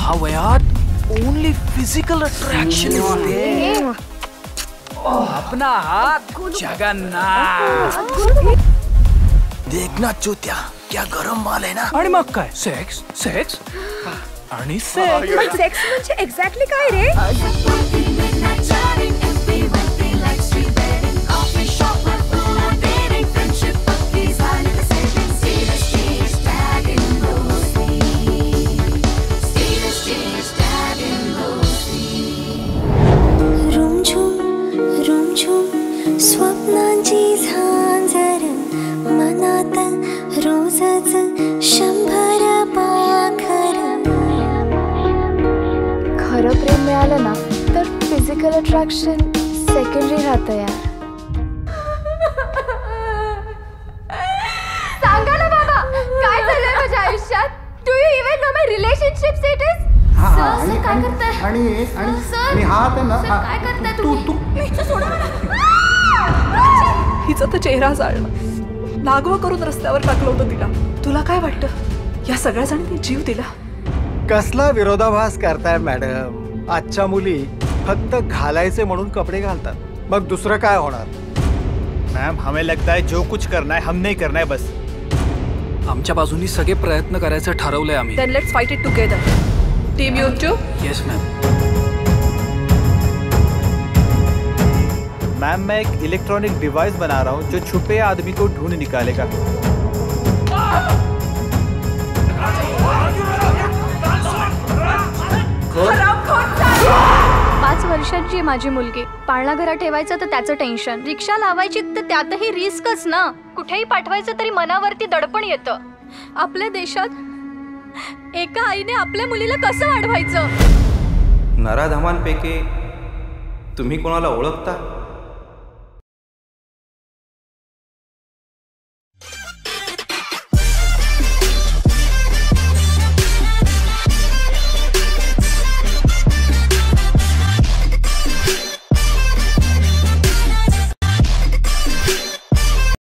ह्या वयात only physical attraction होते. अपना हाथ जगन्नाथ. देखना चूत्या, क्या गरम माल है ना. आणि मग काय, सेक्स सेक्स आणि सेक्स. सेक्स म्हणजे एक्झॅक्टली काय रे. स्वप्नांची झांजर मनात रोजच 100 पाखर. खरं प्रेम मिळालं ना तर फिजिकल अट्रॅक्शन सेकंडरी राहतं यार. सांगा ना बाबा, काय झालंय माझ्या आयुष्यात. Do you even know my relationship status. Sir काय करताय. आणि हा आता ना काय करताय तुम्ही. हिचा तर चेहरा जाळला. नागवा करून रस्त्यावर टाकलं होतं तिला. तुला काय वाटतं, या सगळ्या जणांनी जीव दिला. कसला विरोधाभास करताय मॅडम. आजच्या मुली फक्त घालायचे म्हणून कपडे घालतात, मग दुसरं काय होणार. मैम हमें लगता है जो कुछ करना है हम नहीं करना है बस. आमच्या बाजूनी सगळे प्रयत्न करायचं ठरवलंय आम्ही. Then let's fight it together. Team you too. Yes ma'am. Ma'am मैं एक इलेक्ट्रॉनिक डिवाइस बना रहा हूँ जो छुपे आदमी को ढूंढ निकालेगा. 5 वर्षांची माझी मुलगी. पाळणा घरात ठेवायचं तर त्याचं टेन्शन. रिक्षा लावायची तर त्यातही रिस्कच ना. कुठेही पाठवायचं तरी मनावरती दडपण येतं. आपल्या देशात एका आईने आपल्या मुलीला कसं वाढवायचं. नराधमांपैकी तुम्ही कोणाला ओळखता.